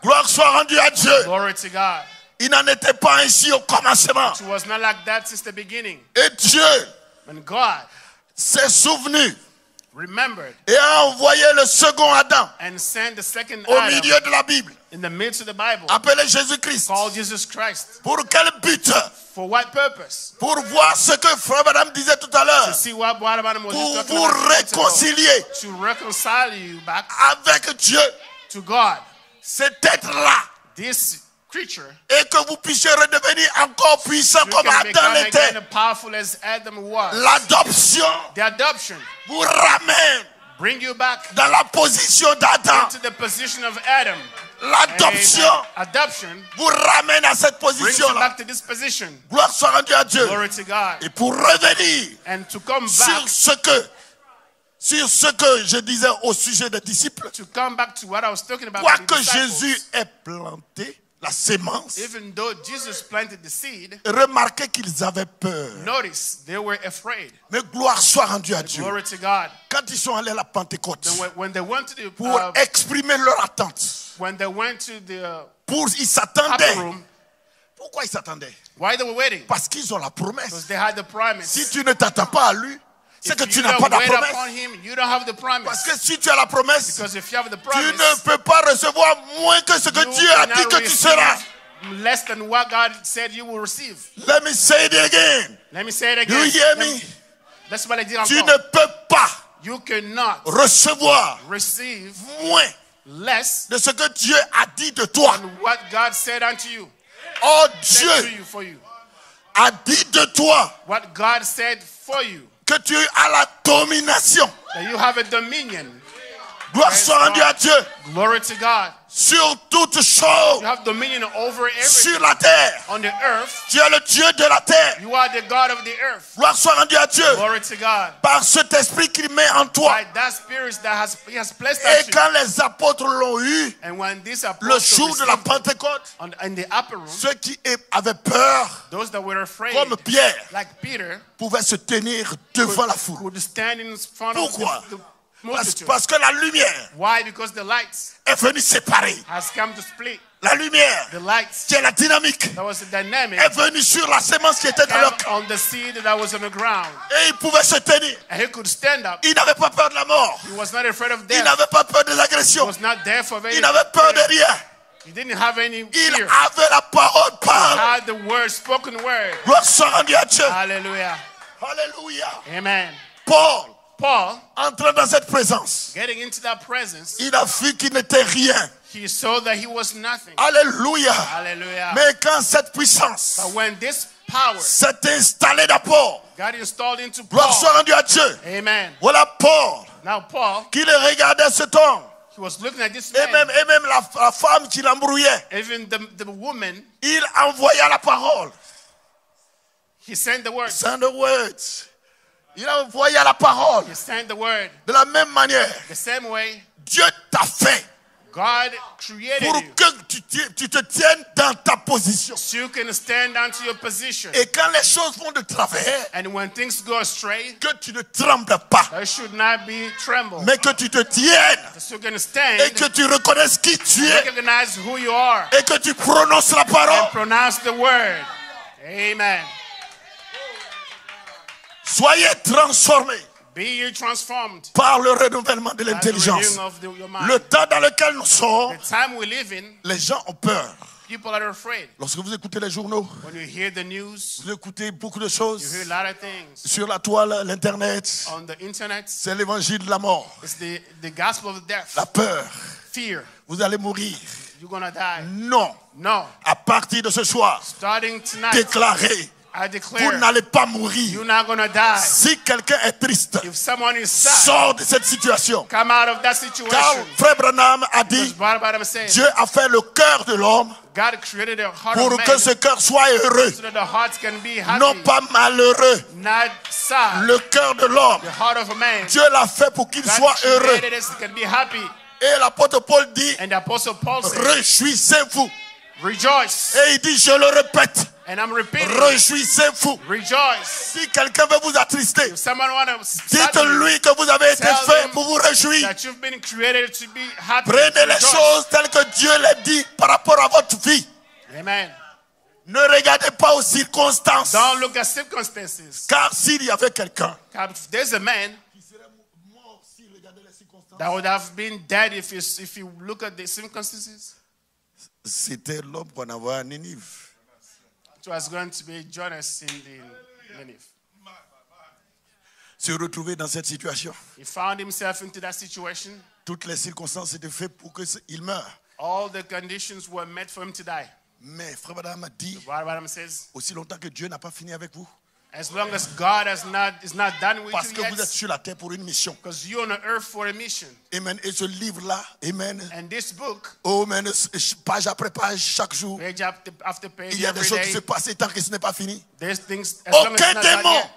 Gloire soit rendue à Dieu. Glory to God. Il n'en était pas ainsi au commencement. It was not like that since the beginning. Et Dieu When God s'est souvenu remembered et a envoyé le second Adam and sent the second au Adam milieu de la Bible, in the midst of the Bible, appelé Jésus-Christ. called Jesus Christ. Pour quel but? For what purpose? Pour voir ce que Frère Madame disait tout à To l'heure. see what Adam was Pour just talking vous about. réconcilier To reconcile you back avec Dieu, to God. cet être-là, This creature, et que vous puissiez redevenir encore puissant you comme can Adam become again l'était. as powerful as Adam was. L'adoption The adoption vous ramène bring you back dans la position d'Adam. into the position of Adam. L'adoption Amen. Adoption vous ramène à cette brings you position-là. back to this position. Gloire soit rendue à Dieu. Glory to God. Et pour revenir And to come back, sur ce que je disais au sujet des disciples, to come back to what I was talking about with the quoique disciples. Jésus ait planté la sémence, Even though Jesus planted the seed, remarquez qu'ils avaient peur. notice they were afraid. Mais gloire soit rendue à Dieu. Glory to God. Quand ils sont allés à la Pentecôte Then when they went to the pour exprimer leur attente, when they went to the ils upper s'attendaient. room, Pourquoi ils s'attendaient? why they were waiting? Parce qu'ils ont la Because promesse. they had the promise. Si tu ne t'attends pas à lui, c'est que If tu you n'as don't pas la wait upon promesse. him, you don't have the promise. Parce que si tu as la promesse, Because if you have the tu promise, ne peux pas recevoir moins que ce que you Dieu a dit cannot que tu seras. receive less than what God said you will receive. Let me say it again. Let me say it Do you again. hear me? Laisse-moi le dire Tu encore. ne peux pas You cannot recevoir receive moins less de ce que Dieu a dit de toi. than what God said unto you. Oh, Said to Dieu you for you. a dit de toi What God said for you. que tu as la domination. That you have a dominion. Gloire Praise soit rendue God. à Dieu Glory to God. sur toutes choses You have dominion over everything sur la terre. on the earth. Tu es le Dieu de la terre. You are the God of the earth. Gloire soit rendue à Dieu Glory to God. par cet esprit qu'il met en toi. By that spirit that He has placed Et on you. quand les apôtres l'ont eu, And when this le apostles jour de la received it Pentecôte, in the upper room, ceux qui avaient peur, those that were afraid, comme Pierre, like Peter, pouvaient se tenir devant la foule. could stand in front Pourquoi? of the multitude. Parce que la lumière Why? Because the lights est venue séparer. has come to split. La lumière, The lights, qui est la dynamique, that was the dynamic, est venue sur la sémence qui était dans leur came cœur. on the seed that was on the ground. Et ils pouvaient se tenir. And he could stand up. Ils n'avaient pas peur de la mort. He was not afraid of Ils death. n'avaient pas peur des He agressions. was not there for any Ils n'avaient peur de rien. He didn't have any Ils fear. avaient la parole par. Had the word, spoken word. Gloire soit rendue à Dieu. Hallelujah. Alléluia. Amen. Paul, Paul, entrant dans cette présence, getting into that presence, il a vu qu'il n'était rien. he saw that he was nothing. Alléluia. Hallelujah. Mais quand cette puissance But when this power s'est installée dans Paul, got installed into gloire Paul, soit rendue à Dieu. amen. Voilà Paul Now Paul, qui le regardait cet homme. he was looking at this Et man. même la femme qui l'embrouillait. Even the woman, Il envoya la parole. he sent the word. Send the words. Il envoya la parole. He sent the word. De la même manière, The same way Dieu t'a fait God created pour you. que tu te tiennes dans ta position. So you can stand onto your position. Et quand les choses vont de travers, And when things go astray, que tu ne trembles pas, there should not be tremble. mais que tu te tiennes So you can et stand, que tu reconnaisses qui tu es recognize who you are, et que tu prononces la and parole. pronounce the word. Amen. Soyez transformés Be ye transformed par le renouvellement de by the l'intelligence. renewing of your mind. Le temps dans lequel nous sommes, The time we live in, les gens ont peur. people are afraid. Lorsque vous écoutez les journaux, When you hear the news, vous écoutez beaucoup de you choses hear a lot of things. sur la toile, l'internet. On the internet, C'est l'évangile de la mort, it's the gospel of death. la peur. Fear. Vous allez mourir. You're going to die. Non. No. À partir de ce soir, Starting tonight, déclarez, I vous declare n'allez pas mourir. you're not going to die. Si quelqu'un est triste, If someone is sad, sors de cette situation. come out of that Car situation. Frère Branham a Because dit, Bible says Dieu a fait le cœur de l'homme God created a heart pour of que man ce cœur soit heureux, so that the heart can be happy, non pas malheureux. not sad. Le cœur de l'homme, The heart of a man, Dieu l'a fait pour qu'il God soit heureux. created it so it can be happy. Et l'apôtre Paul dit, And the apostle Paul said, réjouissez-vous. rejoice. Et il dit, je le répète, And I'm repeating, réjouissez-vous. rejoice. Si quelqu'un veut vous attrister, If someone want to sadden you, dites-lui que vous avez été Tell fait him pour vous réjouir. that you've been created to be happy. Prenez les Rejoice. choses telles que Dieu les dit par rapport à votre vie. Amen. Ne regardez pas aux circonstances. Don't look at circumstances. Car s'il y avait quelqu'un If there's a man that would have been dead if you look at the circumstances, c'était l'homme qu'on envoie à Ninive. it was going to be Jonas in the Nineveh. Se retrouver dans cette situation. He found himself into that situation. Toutes les circonstances étaient faites pour qu'il meure. All the conditions were met for him to die. Mais Frère Branham a dit, What Bible says, aussi longtemps que Dieu n'a pas fini avec vous, as long as God is not done with parce you que vous êtes yet, sur la terre pour une mission. because you're on the earth for a mission. Amen. Et ce livre-là, Amen. And this book, Oh, amen. Page après page, chaque jour, page after page, il y a des every choses qui day, se passent tant que ce n'est pas fini. there's things, as long as Aucun it's not done démon yet,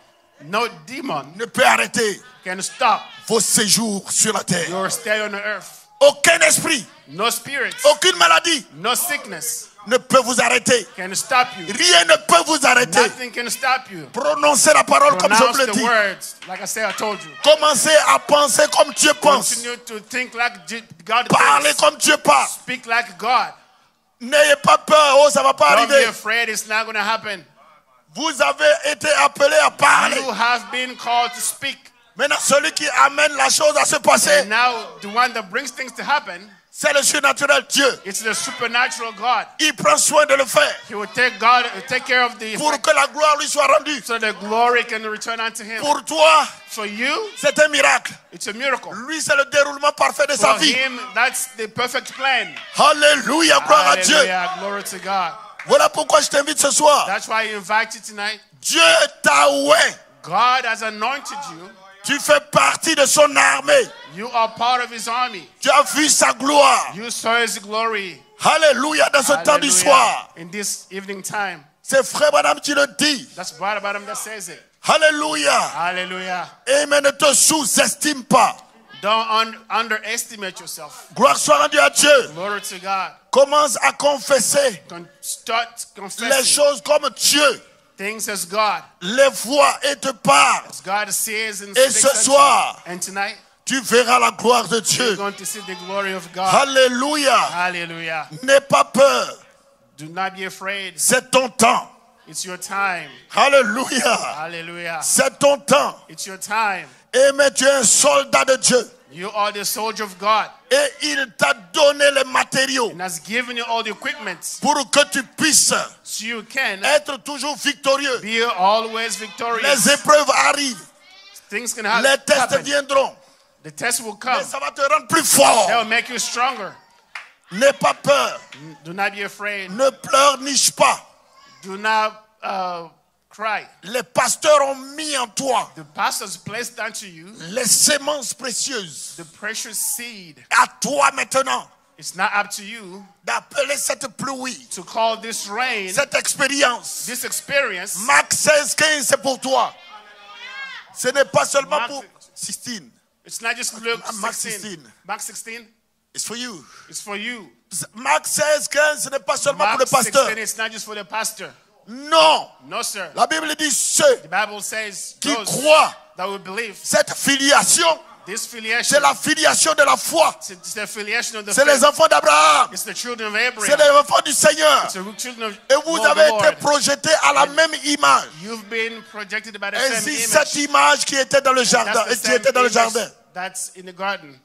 no demon ne peut arrêter can stop vos séjours sur la terre. your stay on the earth. Aucun esprit, No spirit, aucune maladie no sickness ne peut vous arrêter. can stop you. Rien ne peut vous arrêter. Nothing can stop you. Prononcez la parole comme je Pronounce vous le the dis. words, like I said, I told you. Commencez à penser comme Dieu pense. Continue to think like God Parlez thinks. comme Dieu parle. Speak like God. N'ayez pas peur. Oh, ça va pas Don't be arriver. afraid, it's not going to happen. Vous avez été appelé à parler. You have been called to speak. Maintenant, celui qui amène la chose à se passer, And now, the one that brings things to happen, C'est le surnaturel Dieu. It's the supernatural God. Il prend soin de le faire He will take care of the pour que la gloire lui soit rendue. so the glory can return unto him. Pour toi, For you, c'est un miracle. it's a miracle. Lui, c'est le déroulement parfait de sa For vie. him, that's the perfect plan. Alléluia, gloire à Dieu. Hallelujah, glory to God. Voilà pourquoi je t'invite ce soir. That's why I invite you tonight. Dieu t'a oué. God has anointed you. Tu fais partie de son armée. You are part of his army. Tu as vu sa gloire. You saw his glory. Alléluia, dans ce temps du Hallelujah. soir. In this evening time. C'est frère Madame qui le dit. That's Brother Branham that says it. Alléluia. Hallelujah. Amen. Ne te sous-estime pas. Don't underestimate yourself. Gloire soit rendue à Dieu. Glory to God. Commence à confesser Start les confessing choses comme Dieu things as God. les voit et te parle. As God sees and Et speaks ce unto soir, you. And tonight, tu verras la gloire de you're Dieu. going to see the glory of God. Alléluia. Hallelujah. N'aie pas peur. Do not be afraid. C'est ton temps. It's your time. Alléluia. Hallelujah. C'est ton temps. It's your time. Amen. Tu es un soldat de Dieu. You are the soldier of God Et il t'a donné les matériaux and has given you all the equipment pour que tu puisses so you can être toujours victorieux. be always victorious. Les épreuves arrivent. Things can Les tests happen. viendront. The test will come. Mais ça va te rendre plus fort. They will make you stronger. N'aie pas peur. Do not be afraid. Ne pleurniche pas. Do not cry. Les pasteurs ont mis en toi The pastors placed unto you les semences précieuses. the precious seed. À toi maintenant It's not up to you d'appeler cette pluie, to call this rain, cette expérience. this experience. Marc 16, 15, c'est pour toi. Ce n'est pas seulement Mark- pour 16. It's not just Luke Mark 16. 16. Mark 16, It's for you. it's for you. Marc 16, 15, ce n'est pas seulement pour Mark le pasteur. 16, it's not just for the pastor. Non. No, sir. La Bible dit ceux The Bible says qui those croient. that will believe. Cette filiation, This filiation, c'est la filiation de la foi. it's the affiliation of the C'est faith. les enfants d'Abraham. It's the children of C'est Abraham. les enfants du Seigneur. It's the children of Et vous the avez Lord. été projetés à la même image. You've been projected by the same Ainsi, image. cette image qui était dans le jardin, That's the qui same était dans le image jardin. that's in the garden.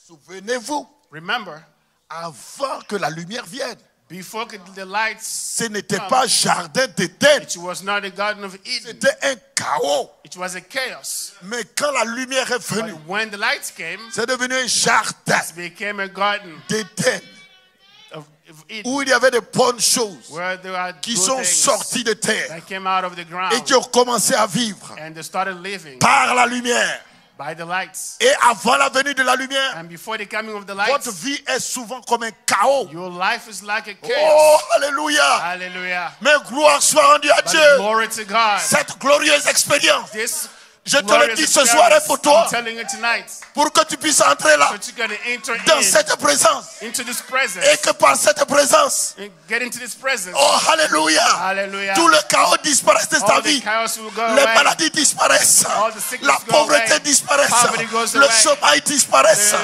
Souvenez-vous, Remember, avant que la lumière vienne, before the lights, ce n'était pas jardin d'Éden, it was not the garden of Eden. c'était un chaos. It was a chaos. Mais quand la lumière est But venue, when the lights came, c'est devenu un jardin it became a garden d'Éden of Eden, où il y avait de bonnes choses where there are qui good sont things sorties de terre that came out of the ground, et qui ont commencé à vivre and they started living par la lumière. by the lights. Et avant la venue de la lumière, And before the coming of the votre lights, vie est souvent comme un chaos. your life is like a Oh, chaos. alléluia. Hallelujah. Mais gloire soit rendue à But Dieu. glory to God. Cette glorieuse expérience, This je te le glorious dis ce soir est pour toi, I'm telling you tonight, pour que tu puisses entrer là, that you're going to enter dans cette présence, into this presence, et que par cette présence, and get into this presence. oh, alléluia, Hallelujah. tout le chaos disparaisse de ta All the vie. chaos will go Les away. maladies disparaissent, All the sickness la go pauvreté away. disparaisse, Poverty goes le away. chômage disparaisse,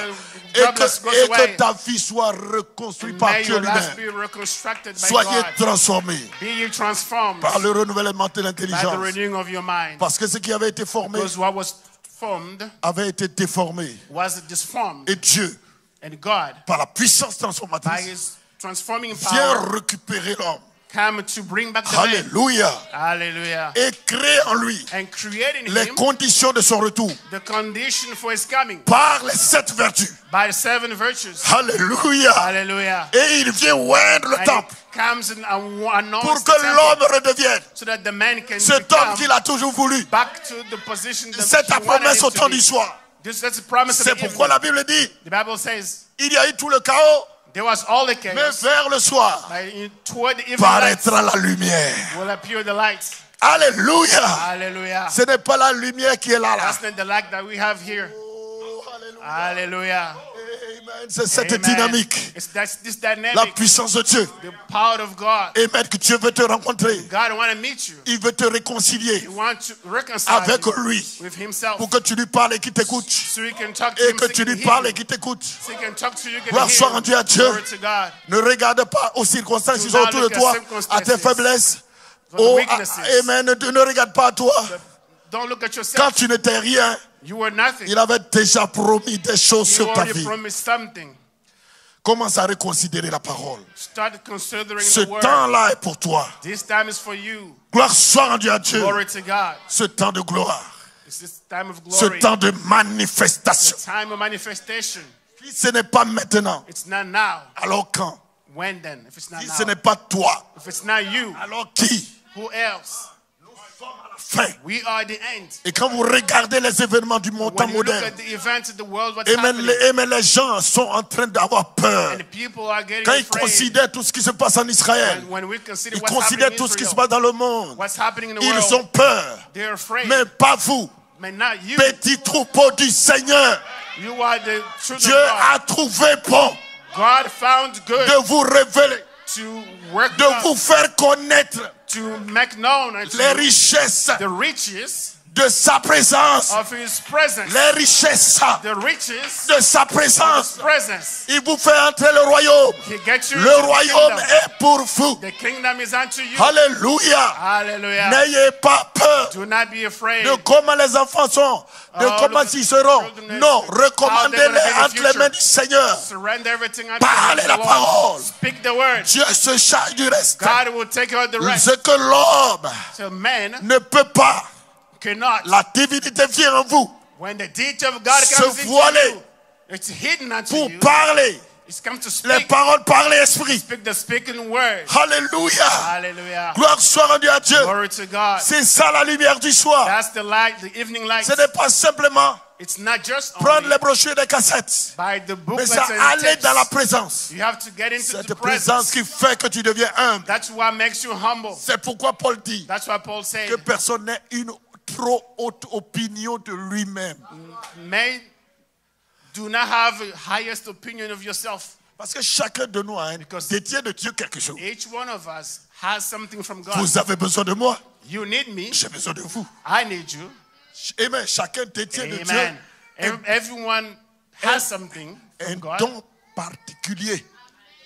The jobless goes et que away. ta vie soit reconstruite par May Dieu your life lui-même. be reconstructed by Soyez God. transformés Be you transformed par le renouvellement de by the l'intelligence. renewing of your mind. Parce que ce qui avait été formé Because what was formed avait été déformé. was disformed. Et Dieu, And God, par la puissance by transformatrice, his transforming vient power, récupérer l'homme. come to bring back the man. Alléluia. Hallelujah. Et créer en lui And create in les him conditions de son retour the condition for his coming par les 7 vertus. by the 7 virtues. Alléluia. Hallelujah. Et il vient oindre le And temple it comes and anoints pour the que temple l'homme redevienne so that the man can cet homme become qu'il a toujours voulu. back to the position that C'est ta he wanted promesse him au to temps be. du soir. That's the promise of C'est the pourquoi evening. la Bible dit, The Bible says il y a eu tout le chaos, there was all the mais chaos, vers le soir but toward the evening lights paraîtra la lumière. will appear the lights. Alléluia. Hallelujah. Ce n'est pas la lumière qui est là. That's not the light that we have here. Oh, alléluia. Hallelujah. Amen. C'est cette Amen. dynamique, It's this la dynamic, puissance de Dieu. the power of God. Amen. Que Dieu veut te rencontrer. God want to meet you. Il veut te réconcilier He wants to reconcile avec you lui with himself. pour que tu lui parles et qu'il t'écoute. So he can talk to Et him, que so tu he can lui hear parles you. et qu'il t'écoute. So he can talk to you, you can Gloire soit hear rendue you. à Dieu. Glory to God. Ne regarde pas aux circonstances qui Do sont not autour de look at toi, à circumstances. tes faiblesses. For the Oh, weaknesses. amen. Ne regarde pas à toi. Don't look at Quand yourself. tu n'étais rien, You were nothing. il avait déjà promis des choses He sur ta already vie. promised something. Commence à reconsidérer la parole. Start considering Ce the word. temps-là est pour toi. This time is for you. Gloire soit rendue à Dieu. Glory to God. Ce temps de gloire. It's this time of Ce glory. temps de manifestation. Time of manifestation. Si ce n'est pas maintenant, It's not now. alors quand? When then? If it's not Si now. ce n'est pas toi, If it's not you, alors qui? who else? Fin. We are the end. Et quand vous regardez les événements du temps When you look moderne, at the events of the world, what's et même happening, les gens sont en train d'avoir peur. and the people are getting Quand ils afraid. considèrent tout ce qui se passe en Israël, When we consider ils what's considèrent happening in tout ce qui se Israel, passe dans le monde, what's happening in the ils world, ont peur. they're afraid. Mais pas vous, But not you. petit troupeau du Seigneur. You are the truth Dieu of God. a trouvé bon God found good de vous révéler, to work de out, vous faire connaître to make known unto les you richesses the riches de sa présence. of His presence. Les richesses The riches de sa of His présence. presence. Il vous fait entrer le royaume. He gets you Le into the royaume kingdom. est pour vous. The kingdom is unto you. Alléluia. Hallelujah. N'ayez pas peur Do not be afraid. de comment les enfants sont, de Oh, comment look at ils seront. children, Non, how they're recommandez-les gonna be in the entre les future. mains du Seigneur. Surrender everything unto Parlez the la Lord. parole. Speak the word. Dieu se charge du reste. God will take care of the rest. Ce que l'homme So man ne peut pas, cannot. la divinité vient en vous When the deity of God Se comes into voiler. you, it's hidden unto pour you. parler. It's come to Les speak. paroles par l'esprit. Speak the speaking word. Alléluia. Hallelujah. Gloire soit rendue à Dieu. Glory to God. C'est ça la lumière du soir. That's the light, the evening light. Ce n'est pas simplement It's not just prendre only les brochures des cassettes, by the mais booklets c'est and aller dans la tapes. présence. You have to get into Cette the présence presence. qui fait que tu deviens humble. That's what makes you humble. C'est pourquoi Paul dit That's what Paul said. que personne n'ait une trop haute opinion de lui-même. Men do not have a highest opinion of yourself. Parce que chacun de nous a un Because- détient de Dieu quelque chose. Each one of us has something from God. Vous avez besoin de moi, You need me. j'ai besoin de vous. I need you. Amen. Chacun détient de Dieu Amen. Everyone has something un from God. don particulier.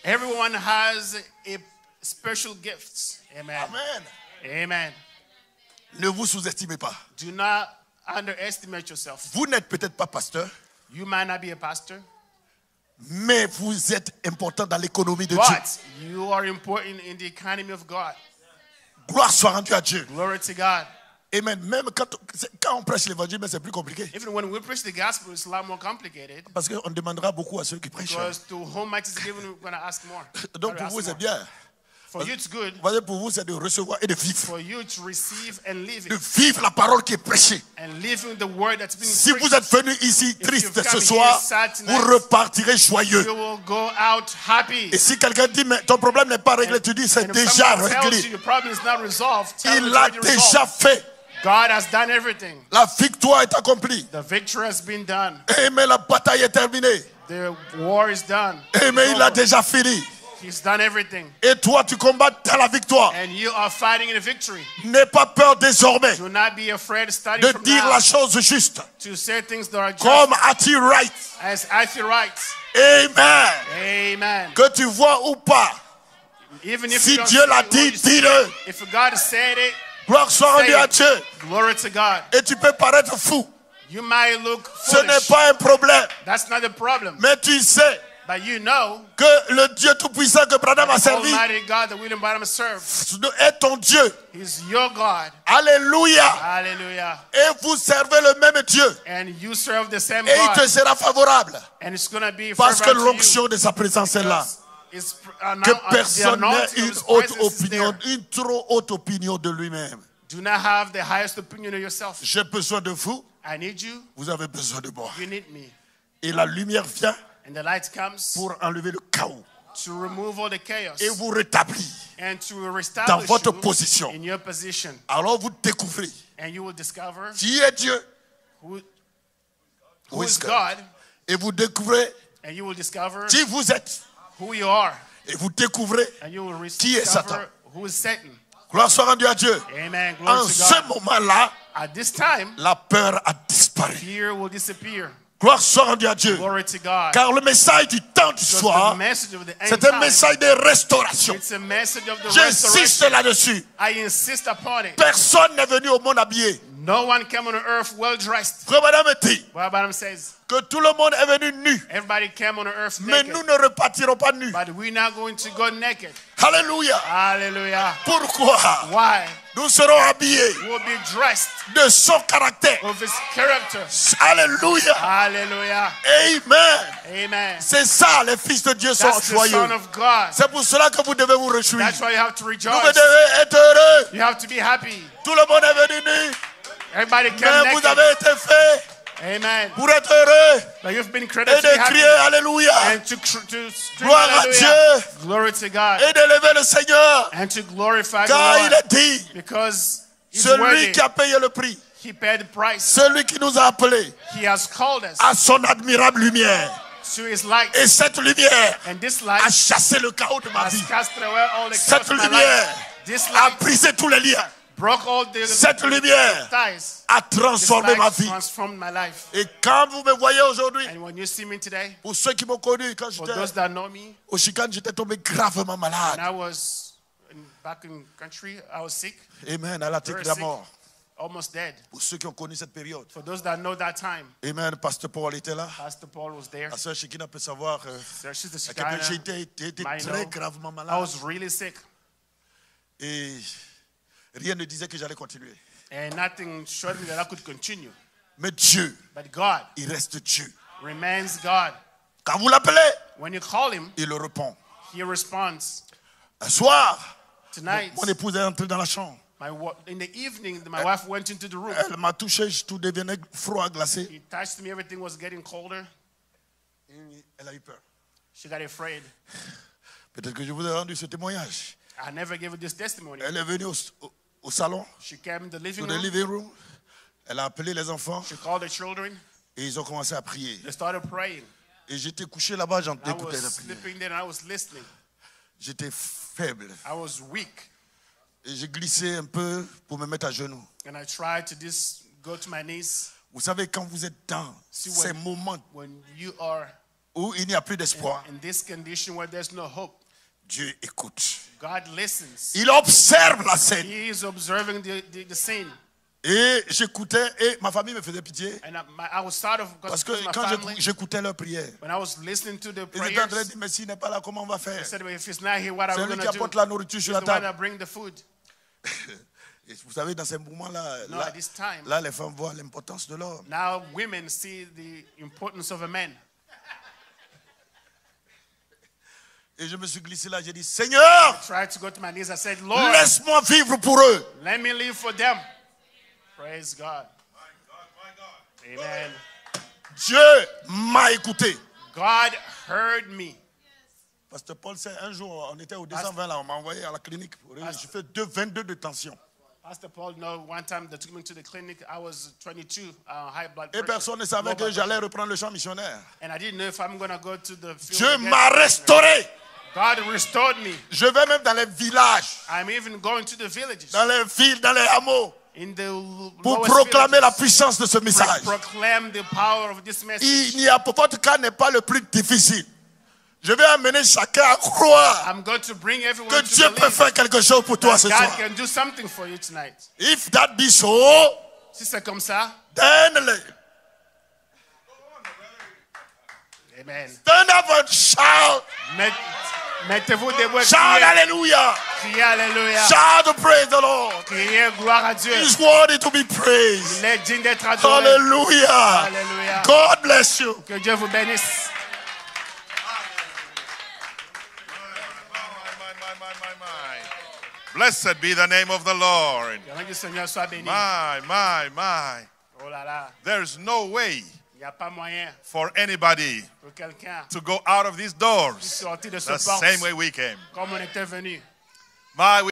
Everyone has a special gifts. Amen. Amen. Amen. Ne vous sous-estimez pas. Do not underestimate yourself. Vous n'êtes peut-être pas pasteur, You might not be a pastor, mais vous êtes important dans l'économie de Dieu. but you are important in the economy of God. Gloire soit rendue à Dieu. Glory to God. Amen. Même quand on prêche l'évangile, mais c'est plus compliqué. Even when we preach the gospel, it's a lot more complicated. Parce qu'on demandera beaucoup à ceux qui prêchent. Because to whom might is given, we're going to ask more. Donc We're pour gonna vous, ask c'est more. bien. For you, it's good. Vous voyez, pour vous, c'est de recevoir et de vivre. For you to receive and live De it. vivre la parole qui est prêchée. And living the word that's been Si preached. vous êtes venu ici triste you've ce come soir, here sad tonight, vous repartirez joyeux. You will go out happy. Et si quelqu'un dit, mais ton problème n'est pas réglé, tu dis, c'est And if déjà someone tells you réglé. your problem is not resolved, tell them Il it's l'a already déjà resolved. fait. God has done everything. La victoire est accomplie. The victory has been done. Mais la bataille est terminée. The war is done. Mais il a déjà fini. He's done everything. Et toi, tu combats dans la victoire. And you are fighting in a victory. N'aie pas peur désormais Do not be afraid starting de from dire now la chose juste. to say things that are just Comme as-tu right. as I feel right. Amen. Amen. Que tu vois ou pas. Even if Si you don't Dieu see l'a it, dit, you see dis-le. it. If God said it, Gloire soit rendue à Dieu. glory to God. Et tu peux paraître fou. You might look Ce n'est foolish. pas un problème. That's not the problem. Mais tu sais But you know que le Dieu Tout-Puissant que Branham a the servi Almighty God that William Branham served, est ton Dieu. He's your God. Alléluia. Hallelujah. Et vous servez le même Dieu. And you serve the same Et il God. te sera favorable. And it's going to be Parce que favorable to you. l'onction de sa présence est là. It's, Que the personne n'ait anointing of une His haute presence is opinion, there. une trop haute opinion de lui-même. Do not have the highest opinion of yourself. J'ai besoin de vous. I need you. Vous avez besoin de moi. You need me. Et la lumière vient And the light comes pour enlever le chaos to remove all the chaos et vous rétablir. and to Dans reestablish votre you position. in your position. Alors vous découvrez And you will discover qui est Dieu. who Who is is God. Et vous découvrez And you will discover qui vous êtes. who you are. Et vous découvrez And you will qui est Satan. discover who is Satan. Gloire soit rendue à Dieu. Amen. Glory En to ce God. moment-là, At this time, la peur a disparu. fear will disappear. Gloire soit rendue à Dieu. Glory to God. Car le message du temps du Because soir, the message of the end c'est un time, message de restauration. it's a message of the J'insiste restoration. là-dessus. I insist upon it. Personne n'est venu au monde habillé. No one came on earth well dressed. Frère Madame dit What Adam says, que tout le monde est venu nu. everybody came on earth Mais naked. nous ne repartirons pas nus. But we're not going to go naked. Alléluia. Hallelujah. Pourquoi? Why? Nous serons habillés We'll be dressed de son caractère. of his character. Alléluia. Hallelujah. Amen. Amen. C'est ça, les fils de Dieu sont That's the Son joyeux. of God. C'est pour cela que vous devez vous réjouir. That's why you have to Vous rejoice. devez être heureux. You have to be happy. Tout le monde est venu nu. Everybody came Mais vous naked. avez été fait Amen. pour être heureux But you've been et created to be de happy crier Alléluia and to scream Gloire à hallelujah. Dieu. Glory to God. et d'élever le Seigneur. And to glorify Car the il Lord. est dit, Because he's celui worthy. qui a payé le prix, He paid the price. celui qui nous a appelés He has called us à son admirable lumière. to his light. Et cette lumière And this a light chassé le chaos de ma has vie. cast away all the chaos Cette of my lumière life. This a light brisé tous les liens. broke all the Cette lumière ties. a This transformé ma light vie. transformed my life. Et quand vous me voyez aujourd'hui, And when you see me today, pour ceux qui m'ont connu, quand for j'étais those that know me, au Chicane, j'étais tombé gravement when malade. I was back in country, I was sick, Amen, à la tête very de la sick, mort. almost dead. Pour ceux qui ont connu cette période. For those that know that time, Amen, Pasteur Paul était là. Pastor Paul was there. La sœur Chikina peut savoir. So she's the À quel point j'ai Shekinah. été I très know. gravement I malade. was really sick, Et rien ne disait que j'allais continuer. and nothing showed me that I could continue. Mais Dieu, But God il reste Dieu. remains God. Quand vous l'appelez, When you call him, il le répond. he responds. Un soir, Tonight, mon épouse est entrée dans la chambre. in the evening, my wife went into the room. Elle m'a touché, tout devenait froid, glacé. He touched me, everything was getting colder. Et elle a eu peur. She got afraid. Peut-être que je vous ai rendu ce témoignage. I never gave her this testimony. Elle est venue au salon, She came in the living dans le room. living room. Elle a appelé les enfants She called the children. et ils ont commencé à prier. They started praying. Et j'étais couché là-bas, j'en I écoutais was la prière. sleeping there and I was listening. J'étais faible. I was weak. Et j'ai glissé un peu pour me mettre à genoux. And I tried to just go to my knees. Vous savez, quand vous êtes dans See, ces moments when you are où il n'y a plus d'espoir, in this condition where there's no hope, Dieu écoute. God listens. Il observe la scène. He is observing the scene. Et j'écoutais et ma famille me faisait pitié. And I was sort of, Parce que because my quand family, j'écoutais leurs prières, when I was listening to the ils étaient en train de prayers, dire, mais s'il n'est pas là, comment on va faire? I said, well, if it's not here, what are C'est we lui going qui to do? apporte la nourriture He's sur the la one table. that bring the food. Et vous savez, dans ces moments-là, No, at this time, là, les femmes voient l'importance de l'homme. now women see the importance of a man. Et je me suis glissé là, j'ai dit, Seigneur, Tried to go to my knees. I said, Lord, laisse-moi vivre pour eux. let me live for them. Praise God. Amen. Dieu m'a écouté. God heard me. Pasteur Paul, c'est un jour, on était au 220 là, on m'a envoyé à la clinique. J'ai fait 22 de tension. Pastor Paul, one time they took me to the clinic. I was 22, high blood Et pressure. personne ne savait low que blood j'allais reprendre le champ missionnaire. pressure. And I didn't know if I'm going to go to the field Dieu again. m'a restauré. God restored me. Je vais même dans les villages, I'm even going to the villages. dans les villes, dans les hameaux, In the pour lowest proclamer la villages, puissance de ce message. proclaim the power of this message. Il n'y a, votre cas n'est pas le plus difficile. Je vais amener chacun à croire I'm going to bring everyone que to Dieu peut believe faire quelque chose pour toi that ce God soir. can do something for you tonight. If that be so, Si c'est comme ça, then amen. stand up and shout. Mettez-vous debout et Shout criez. hallelujah. Criez Alléluia. Shout to praise the Lord. Criez gloire à Dieu. He's worthy to be praised. Il est digne d'être adoré. Hallelujah. Alléluia. God bless you. Que Dieu vous bénisse. Blessed be the name of the Lord. Que le nom du Seigneur soit béni. My. Oh là là. There's no way Il n'y a pas moyen for anybody pour quelqu'un to go out of these de doors sortir de ce the porte same way we came. comme on était venu. My